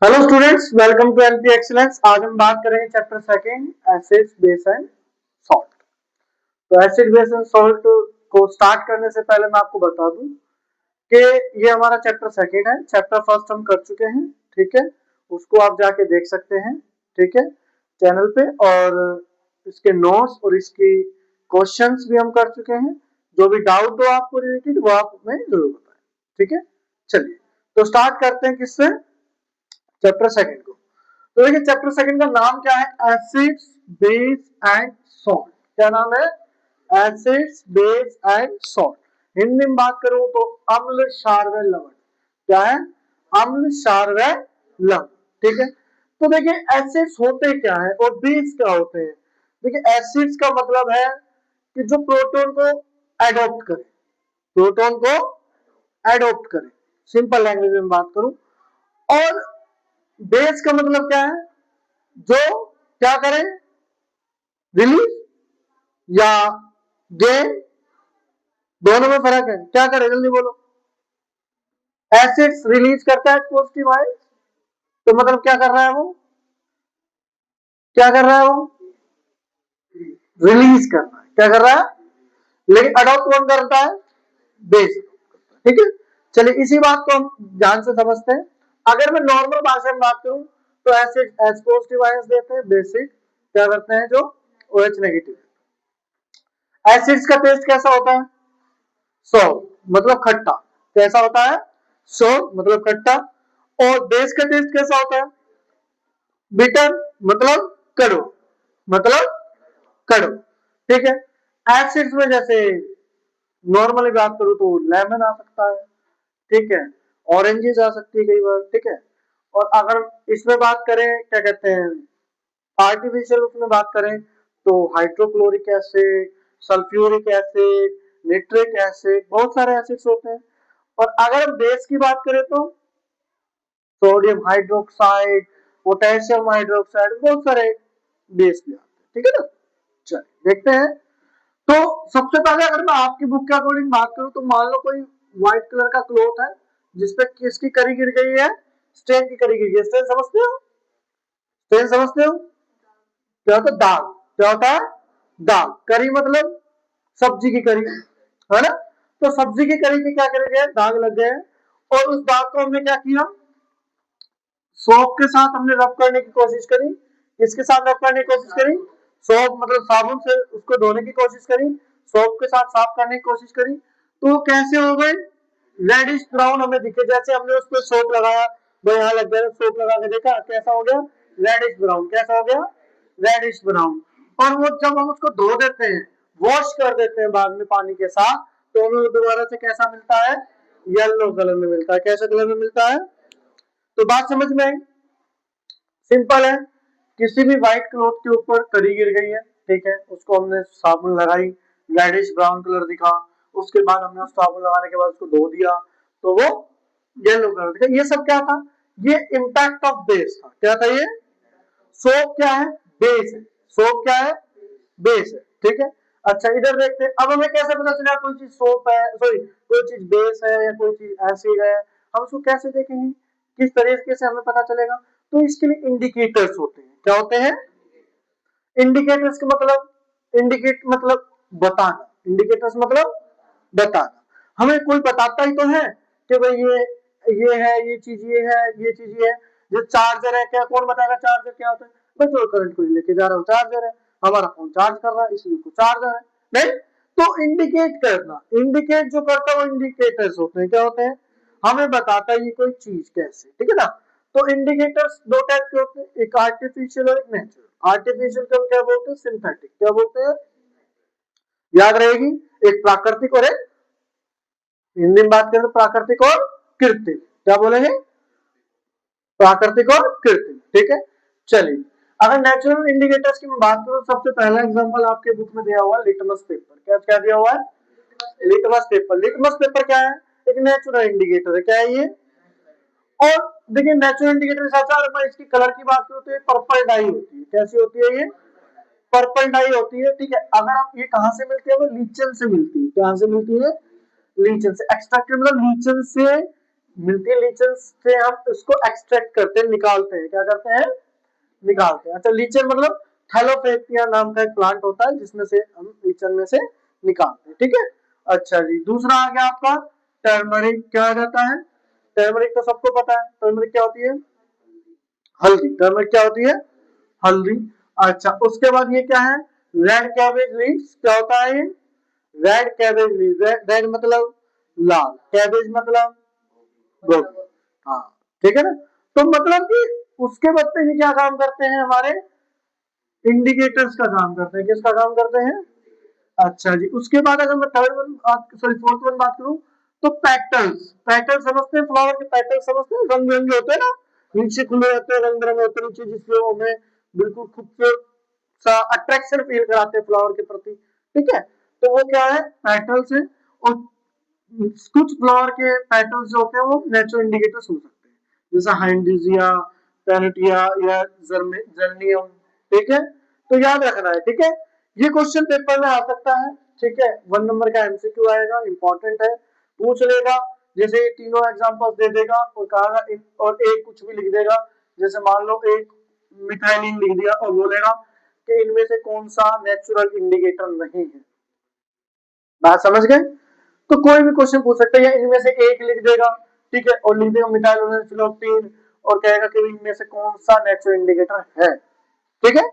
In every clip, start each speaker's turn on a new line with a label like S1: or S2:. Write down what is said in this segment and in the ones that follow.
S1: Hello students, welcome to NP excellence. आज हम बात करेंगे chapter second acids base and salt. तो एसिड बेस एंड सॉल्ट को स्टार्ट करने से पहले मैं आपको बता दूं कि ये हमारा चैप्टर सेकंड है। चैप्टर फर्स्ट हम कर चुके हैं, ठीक है। उसको आप जाके देख सकते हैं, ठीक है, चैनल पे। और इसके नोट्स और इसकी क्वेश्चंस भी हम कर चुके हैं। जो भी डाउट हो आपको रिलेटेड वो आप हमें जरूर बताएं, ठीक है। चलिए तो स्टार्ट करते हैं किससे, चैप्टर सेकंड को। तो देखिए चैप्टर सेकंड का नाम क्या है, एसिड्स बेस एंड सॉल्ट। क्या नाम है, acids base and salt. Hindi में बात करूं तो अम्ल क्षार व लवण। क्या है, अम्ल क्षार व लवण, ठीक है। तो देखिए एसिड्स होते क्या है और बेस क्या होते हैं। देखिए एसिड्स का मतलब है कि जो प्रोटोन को एडॉप्ट करे, प्रोटोन को एडॉप्ट करे, सिंपल लैंग्वेज में बात करूं। और बेस का मतलब क्या है, जो क्या करे, रिलीज या गेन, दोनों में फर्क है। क्या करे जल्दी बोलो। एसिड्स रिलीज करता है पॉजिटिव आयन, तो मतलब क्या कर रहा है वो, क्या कर रहा है वो, रिलीज कर रहा है। क्या कर रहा है, लेकिन अडॉप्ट कौन करता है, बेस, ठीक है। चलिए इसी बात को हम ध्यान से समझते हैं। अगर मैं नॉर्मल भाषा में बात करूं तो एसिड एच पॉजिटिव आयंस देते हैं, बेसिक क्या करते हैं जो OH नेगेटिव। एसिड्स का टेस्ट कैसा होता है, सो मतलब खट्टा। कैसा होता है, सो मतलब खट्टा। और बेस का टेस्ट कैसा होता है, बिटर मतलब कड़वा, मतलब कड़वा, ठीक है। एसिड्स में जैसे नॉर्मली बात करूं तो लेमन आ सकता है, ठीक है, ऑरेंजेस आ सकती है कई बार, ठीक है। और अगर इसमें बात करें क्या कहते हैं, आर्टिफिशियल उसमें बात करें तो hydrochloric acid, sulphuric acid, nitric acid, बहुत सारे एसिड्स होते हैं। और अगर हम बेस की बात करें तो सोडियम हाइड्रोक्साइड, पोटेशियम हाइड्रोक्साइड, बहुत सारे बेस भी आते हैं, ठीक है ना। चलिए देखते हैं। तो सबसे पहले अगर मैं आपकी बुक के अकॉर्डिंग बात करूं तो मान लो कोई व्हाइट कलर का क्लॉथ है जिसपे किसकी करी गिर गई है, स्टेन की करी गिर गई है। स्टेन समझते हो, स्टेन समझते हो, क्या होता है, दाग। क्या होता है, दाग। करी मतलब सब्जी की करी, है ना। तो सब्जी की करी के क्या करे गए, दाग लग गए। और उस दाग को हमने क्या किया, सोप के साथ हमने रब करने की कोशिश करी। किसके साथ रब करने की कोशिश करी, सोप मतलब साबुन से उसको धोने की कोशिश करी, सोप के साथ साफ करने की कोशिश करी। तो कैसे हो गए, रेडिश ब्राउन हमें दिखे। जैसे हमने उस पर सोप लगाया, वो यहाँ लग गया, सोप लगा के देखा कैसा हो गया, रेडिश ब्राउन। कैसा हो गया, रेडिश ब्राउन। और वो जब हम उसको धो देते हैं, वॉश कर देते हैं बाद में पानी के साथ, तो हमें दोबारा से कैसा मिलता है, येलो कलर में मिलता है। कैसे कलर में मिलता है, तो बात समझ में आई। सिंपल है, किसी भी व्हाइट क्लॉथ के ऊपर करी गिर गई है, ठीक है, उसको हमने साबुन लगाई, रेडिश ब्राउन कलर दिखा। उसके बाद हमने उस साबुन लगाने के बाद उसको धो दिया तो वो येलो कलर दिखा। ये सब क्या था, ये इम्पैक्ट ऑफ बेस था। क्या था ये, सोप क्या है, बेस है। सोप क्या है, बेस है, ठीक है। अच्छा इधर देखते हैं, अब हमें कैसे पता चला कोई चीज सोप है, सॉरी कोई चीज बेस है या कोई चीज एसिड है। हम उसको कैसे देखेंगे, किस तरीके से हमें पता चलेगा। तो इसके लिए इंडिकेटर्स होते हैं। क्या होते हैं, इंडिकेटर्स का मतलब, इंडिकेट मतलब बताना, इंडिकेटर्स मतलब बताना। हमें कोई बताता ही तो है कि भाई ये है, ये चीज ये है, ये चीज ये है। जो चार्जर है, क्या कौन बताएगा चार्जर क्या होता है, मैं जो करंट को लेके जा रहा हूँ चार्जर है, हमारा फोन चार्ज कर रहा है इसलिए उसको चार्जर है। नहीं, तो इंडिकेट करना, इंडिकेट जो करता है वो इंडिकेटर्स होते हैं। क्या होते हैं, हमें बताता है ये कोई चीज कैसे, ठीक है ना। तो इंडिकेटर्स दो टाइप के होते हैं, एक आर्टिफिशियल और एक नेचुरल। आर्टिफिशियल को क्या बोलते हैं, सिंथेटिक। क्या बोलते हैं, याद रहेगी, एक प्राकृतिक और एक, हिंदी में बात करें तो प्राकृतिक और कृत्रिम। क्या बोलेंगे, प्राकृतिक और कृत्रिम, ठीक है। चलिए अगर नेचुरल इंडिकेटर्स की मैं बात करूं, सबसे पहला एग्जांपल आपके बुक में दिया हुआ है लिटमस पेपर। क्या क्या दिया हुआ है, लिटमस पेपर। लिटमस पेपर क्या है, एक नेचुरल इंडिकेटर है। क्या है ये, और देखिए नेचुरल इंडिकेटर के साथ साथ मैं इसकी कलर की बात करूं तो ये पर्पल डाई होती है। कैसी होती है ये, पर्पल डाई होती है, ठीक है। अगर आप ये कहां से मिलती है, वो लीचन से मिलती है। कहां से मिलती है, लीचन से। एक्सट्रैक्टेड मतलब लीचन से मिलती लीचन से हम इसको एक्सट्रैक्ट करते हैं, निकालते हैं, क्या करते हैं, निकालते हैं। अच्छा, लीचन मतलब थैलोफेटिया नाम का एक प्लांट होता है जिसमें से हम लीचन में से निकालते हैं, ठीक है। अच्छा जी, दूसरा आ गया आपका टर्मरिक। क्या आ जाता है, टर्मरिक तो सबको पता है, टर्मरिक क्या होती है, हल्दी। टर्मरिक क्या होती है, हल्दी। अच्छा, उसके बाद ये क्या है, रेड कैबेज लीव्स। क्या होता है ये, रेड कैबेज लीव। रेड मतलब लाल, कैबेज मतलब गोभी। हाँ, ठीक है ना। तो मतलब कि उसके बदले ये क्या काम करते हैं, हमारे इंडिकेटर्स का काम करते हैं। किसका काम करते हैं, अच्छा जी। उसके बाद अगर मैं third one sorry fourth one बात करूं, तो पेटल्स। पेटल समझते हैं, फ्लावर के पेटल समझते हैं, रंग बिरंगे होते हैं ना, नीचे खुले होते हैं, रंग बिरंगे होते हैं नीचे, जिससे हमें बिल्कुल खूबसूरत सा अट्रैक्शन फील कराते हैं फ्लावर के प्रति, ठीक है। तो वो क्या है, पेटल्स है। और कुछ फ्लावर के पेटल्स जो होते हैं वो नेचुरल इंडिकेटर्स हो सकते हैं, जैसे हाइंडिजिया, पेनिटिया या जर्नियम, ठीक है। तो याद रखना है, ठीक है। ये क्वेश्चन पेपर में आ सकता है, ठीक है। 1 नंबर का एमसीक्यू आएगा, इंपॉर्टेंट है, पूछ लेगा। जैसे ये तीनों एग्जांपल्स दे देगा और कहा और एक कुछ भी लिख देगा, जैसे मान लो एक मिथाइलिन लिख दिया और बोलेगा कि इनमें से कौन सा नेचुरल इंडिकेटर नहीं है। बात समझ गए। तो कोई भी क्वेश्चन पूछ सकते हैं, या इनमें से एक लिख देगा, ठीक है, और लिख देगा मिथाइल फिलोक्सीन और कहेगा कि इनमें से कौन सा नेचुरल इंडिकेटर है, ठीक है,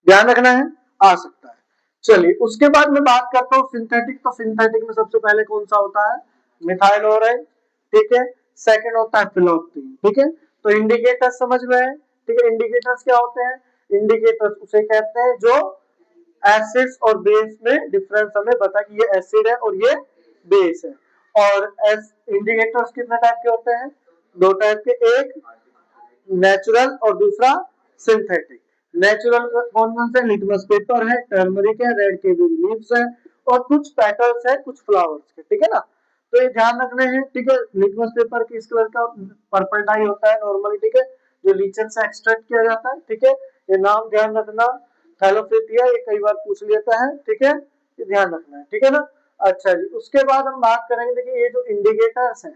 S1: ध्यान रखना है, आ सकता है। चलिए, उसके बाद मैं बात करता हूँ सिंथेटिक। तो सिंथेटिक में सबसे पहले कौन सा होता है, मिथाइल ऑराइड, ठीक है। सेकंड होता है फिलोक्सीन, ठीक है। तो इंडिकेटर्स समझ में है, ठीक है। इंडिकेटर्स क्या होते हैं, इंडिकेटर्स उसे कहते हैं जो एसिड्स और बेस में डिफरेंस हमें बता कि ये एसिड है और ये बेस है। और इंडिकेटर्स कितने टाइप के होते हैं, 2 टाइप के, एक नेचुरल और दूसरा सिंथेटिक। नेचुरल कौन कौन से, लिटमस पेपर है, टर्मरिक है, रेड केबेज लीव्स है, और कुछ पेटल्स है, कुछ फ्लावर्स के, ठीक है ना। तो ये ध्यान रखने हैं, ठीक है। लिटमस पेपर किस कलर का, पर्पल डाई होता है नॉर्मली, ठीक है, जो लीचन से एक्सट्रैक्ट किया जाता है, ठीक है। ये नाम ध्यान रखना, थैलोफेटिया, ये कई बार पूछ लेता है, ठीक है, ये ध्यान रखना है, ठीक है ना। अच्छा जी, उसके बाद हम बात करेंगे, देखिए ये जो इंडिकेटर्स है,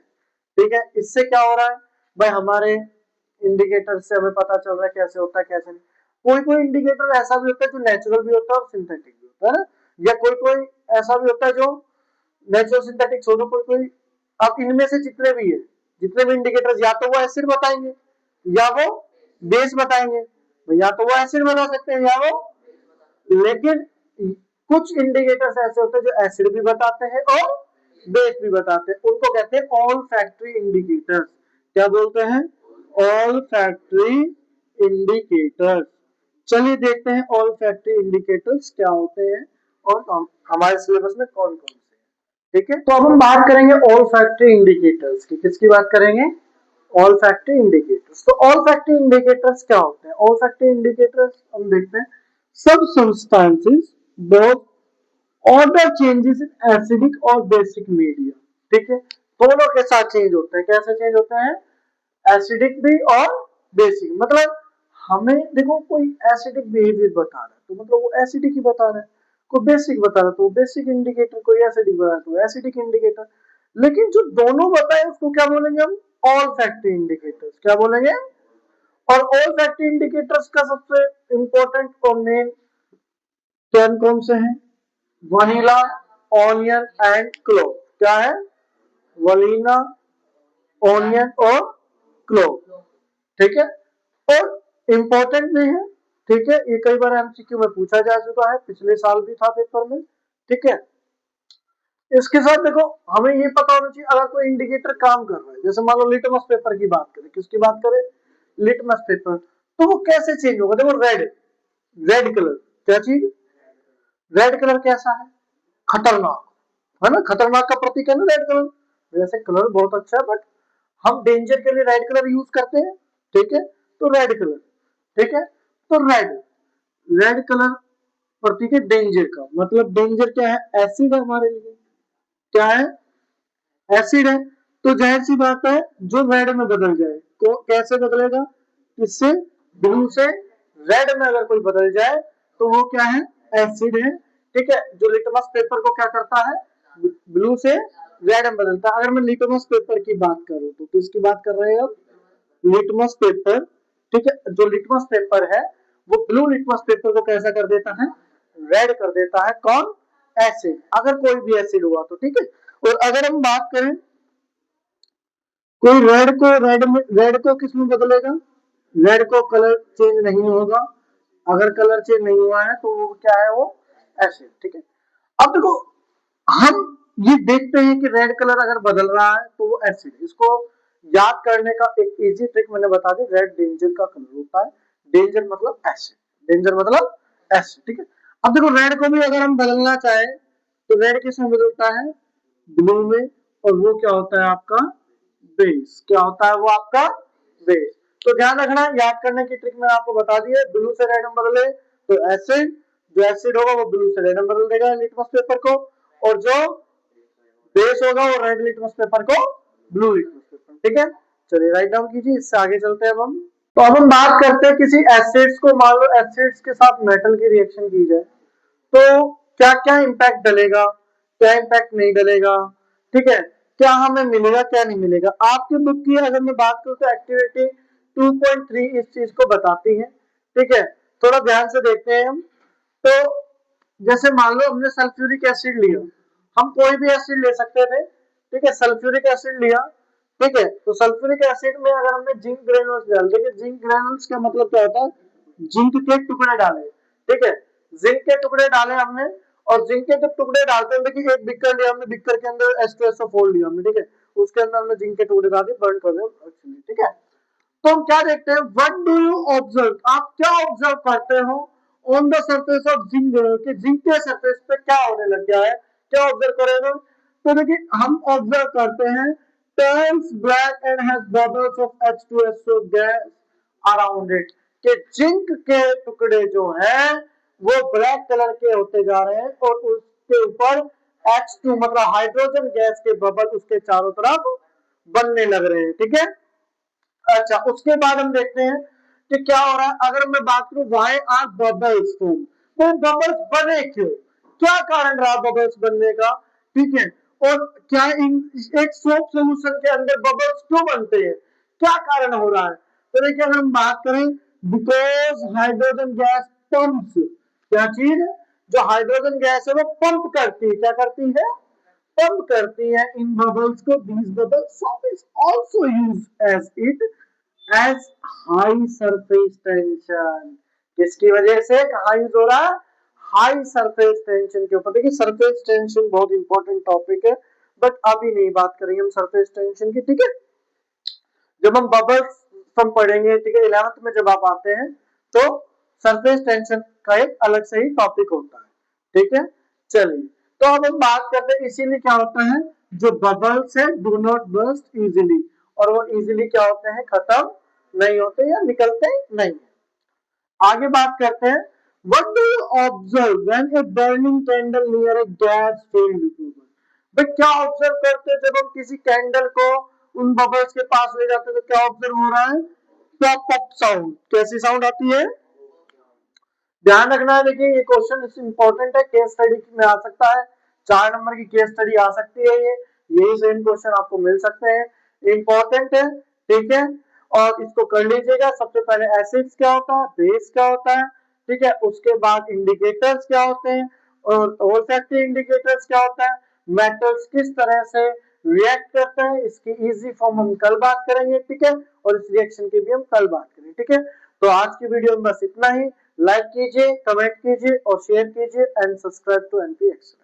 S1: ठीक है, इससे क्या हो रहा है भाई, हमारे इंडिकेटर से हमें पता चल रहा है कैसे होता है कैसे नहीं। कोई कोई इंडिकेटर ऐसा भी होता है जो नेचुरल भी होता है और सिंथेटिक भी होता है ना, या कोई कोई ऐसा भी होता है जो नेचुरल सिंथेटिक छोड़ो, कोई कोई, अब इनमें से जितने भी है, जितने भी इंडिकेटर्स, या तो वो एसिड बताएंगे या वो बेस बताएंगे, या तो वो एसिड बता सकते हैं या वो, लेकिन कुछ इंडिकेटर्स ऐसे होते हैं जो एसिड भी बताते हैं और बेस भी बताते हैं, उनको कहते हैं ऑल फैक्ट्री इंडिकेटर्स। क्या बोलते हैं, ऑल फैक्ट्री इंडिकेटर्स। चलिए देखते हैं ऑल फैक्ट्री इंडिकेटर्स क्या होते हैं और हमारे सिलेबस में कौन कौन से, ठीक है। तो अब हम बात करेंगे ऑल फैक्ट्री इंडिकेटर्स की। किसकी बात करेंगे, ऑल फैक्ट्री इंडिकेटर्स। तो ऑल फैक्ट्री इंडिकेटर्स क्या होते हैं, ऑल फैक्ट्री इंडिकेटर्स हम देखते हैं, सब substances both order changes in acidic और बेसिक मीडिया, ठीक है, दोनों के साथ चेंज होते हैं। कैसे चेंज होते हैं, एसिडिक भी और बेसिक। मतलब हमें देखो, कोई एसिडिक बिहेवियर बता रहा है तो मतलब वो एसिडिक ही बता रहा है, कोई बेसिक बता रहा है तो बेसिक इंडिकेटर, कोई एसिडिक बता रहा है तो एसिडिक इंडिकेटर। लेकिन जो दोनों बताए उसको क्या बोलेंगे हम, ऑल फैक्ट्री इंडिकेटर्स। क्या बोलेंगे, और ऑल फैक्ट्री इंडिकेटर्स का सबसे इंपॉर्टेंट और मेन टर्म कौन से हैं, वनीला, ऑनियन एंड क्लोव। क्या है, वनीला, ऑनियन और क्लोव, ठीक है। और इंपॉर्टेंट भी है, ठीक है, ये कई बार एमसीक्यू में पूछा जा चुका है, पिछले साल भी था पेपर में, ठीक है। इसके साथ देखो, हमें ये पता होना चाहिए अगर कोई इंडिकेटर काम कर रहा है, जैसे मान लो लिटमस पेपर की बात करें, किसकी बात करें, लिटमस पेपर, तो वो कैसे चेंज होगा, देखो रेड, रेड कलर, क्या चीज, रेड कलर कैसा है, खतरनाक, है ना, खतरनाक का प्रतीक है ना रेड कलर। वैसे कलर बहुत अच्छा है, बट हम डेंजर के लिए रेड कलर यूज करते हैं, ठीक है। तो रेड कलर, ठीक है, तो रेड, रेड कलर प्रतीक है डेंजर का। मतलब डेंजर क्या है, एसिड है हमारे लिए, क्या है, एसिड है। तो जाहिर सी बात है जो रेड में बदल जाए, तो कैसे बदलेगा, इससे ब्लू से रेड में अगर कोई बदल जाए तो वो क्या है, एसिड है, ठीक है। जो लिटमस पेपर को क्या करता है, ब्लू से रेड में बदलता है। अगर मैं लिटमस पेपर की बात करूं तो किसकी बात कर रहे हैं हम? लिटमस पेपर, ठीक है। जो लिटमस पेपर है वो ब्लू लिटमस पेपर को कैसा कर देता है? रेड कर देता है। कौन? एसिड, अगर कोई भी एसिड हुआ तो, ठीक है। और अगर हम बात करें कोई रेड को किस में बदलेगा? रेड को कलर चेंज नहीं होगा। अगर कलर चेंज नहीं हुआ है तो वो क्या है? वो एसिड, ठीक है। अब देखो हम ये देखते हैं कि रेड कलर अगर बदल रहा है तो वो एसिड। इसको याद करने का एक इजी ट्रिक मैंने बता दी। रेड डेंजर का कलर होता है। डेंजर मतलब एसिड, डेंजर मतलब एसिड, ठीक है। अब देखो रेड को भी अगर हम बदलना चाहे तो रेड किसमें बदलता है? ब्लू में। और वो क्या होता है आपका? बेस। क्या होता है वो आपका? बेस। तो ध्यान रखना, याद करने की ट्रिक मैंने आपको बता दी है। ब्लू से रेड में बदले तो एसिड, जो एसिड होगा वो ब्लू से रेड में बदल देगा लिटमस पेपर को, और जो बेस होगा वो रेड लिटमस पेपर को ब्लू लिटमस पेपर, ठीक है। चलिए राइट डाउन कीजिए, इससे आगे चलते हैं अब हम। तो अब हम बात करते हैं किसी एसिड्स को, मान लो एसिड्स के साथ मेटल की रिएक्शन की जाए तो क्या क्या इंपैक्ट डलेगा, क्या इंपैक्ट नहीं डलेगा, ठीक है। क्या हमें मिलेगा, क्या नहीं मिलेगा। आपकी बुक की अगर मैं बात करूं तो एक्टिविटी 2.3 इस चीज को बताती है, ठीक है। थोड़ा ध्यान से देखते हैं हम। तो जैसे मान लो हमने सल्फ्यूरिक एसिड लिया, हम कोई भी एसिड ले सकते थे, ठीक है। सल्फ्यूरिक एसिड लिया, ठीक है। तो सल्फ्यूरिक एसिड में अगर हमने जिंक ग्रेनुल्स डाल, देखिए जिंक ग्रेनुल्स का मतलब क्या होता है? जिंक के टुकड़े डाले, ठीक है। जिंक के टुकड़े डाले हमने, और जिंक के जब टुकड़े डालते हैं, देखिए एक बिक्कर लिया हमने, बिक्कर के अंदर H2SO4 लिया हमने, ठीक है। उसके अंदर हमने जिंक के टुकड़े डाल दिए, बर्न कर रहे, ठीक है। तो हम क्या देखते हैं? व्हाट डू यू ऑब्जर्व, आप क्या ऑब्जर्व करते हो on the surface of zinc, कि जिंक के सरफेस पे क्या होने लग गया है, क्या ऑब्जर्व करेंगे? तो देखिए हम ऑब्जर्व करते हैं turns black and has bubbles of H2SO gas around it, कि जिंक के टुकड़े जो हैं वो ब्लैक कलर के होते जा रहे हैं और उसके ऊपर H2 मतलब हाइड्रोजन गैस के बबल उसके चारों तरफ बनने लग रहे हैं, ठीक है। अच्छा, उसके बाद हम देखते हैं कि क्या हो रहा है। अगर मैं बात करूं व्हाई आर बबल्स फॉर्म, तो बबल्स बने क्यों, क्या कारण रहा बबल्स बनने का, ठीक है। और क्या इन एक सोप सॉल्यूशन के अंदर बबल्स क्यों बनते हैं, क्या कारण हो रहा है? तो देखिए अगर हम बात करें, बिकॉज हाइड्रोजन गैस पंप्स, क्या चीज है? जो हाइड्रोजन गैस है वो पंप करती है, क्या करती है? पंप करती है इन बबल्स को। these bubbles soap is also used as it as high surface tension, किसकी वजह से कहा यूज हो रहा है? हाई सरफेस टेंशन के ऊपर। देखिए सरफेस टेंशन बहुत इंपॉर्टेंट टॉपिक है, बट अभी नहीं बात करेंगे हम सरफेस टेंशन की, ठीक है। जब हम बबल्स हम पढ़ेंगे, ठीक है, 11th में जब आप आते हैं तो सरफेस टेंशन का एक अलग से ही टॉपिक होता है, ठीक है। चलिए तो अब हम बात करते हैं, इसीलिए क्या होता है, जो बबल्स है डू नॉट बर्स्ट इजीली, और वो इजीली क्या होते हैं? खत्म नहीं होते या निकलते नहीं। आगे बात करते हैं, what do you observe when a burning candle near A gas filled tube, भाई क्या ऑब्जर्व करते हैं जब हम किसी कैंडल को उन बबल्स के पास ले जाते हैं तो क्या ऑब्जर्व हो रहा है? Pop up sound. कैसी साउंड आती है? ध्यान रखना है, देखिए ये क्वेश्चन इंपॉर्टेंट है, केस स्टडी में आ सकता है, 4 नंबर की केस स्टडी आ सकती है, ये यही सेम क्वेश्चन आपको मिल सकते हैं, इंपॉर्टेंट है, ठीक है। और इसको कर लीजिएगा। सबसे पहले एसिड्स क्या होता है, बेस क्या होता है, ठीक है। उसके बाद इंडिकेटर्स क्या होते हैं, और ओल्फैक्टरी इंडिकेटर्स क्या होता है, मेटल्स किस तरह से रिएक्ट करते हैं, इसकी इजी फॉर्म हम कल बात करेंगे, ठीक है। और इस रिएक्शन की भी हम कल बात करेंगे, ठीक है। तो आज की वीडियो में बस इतना ही। लाइक कीजिए, कमेंट कीजिए और शेयर कीजिए and subscribe to NP Excel.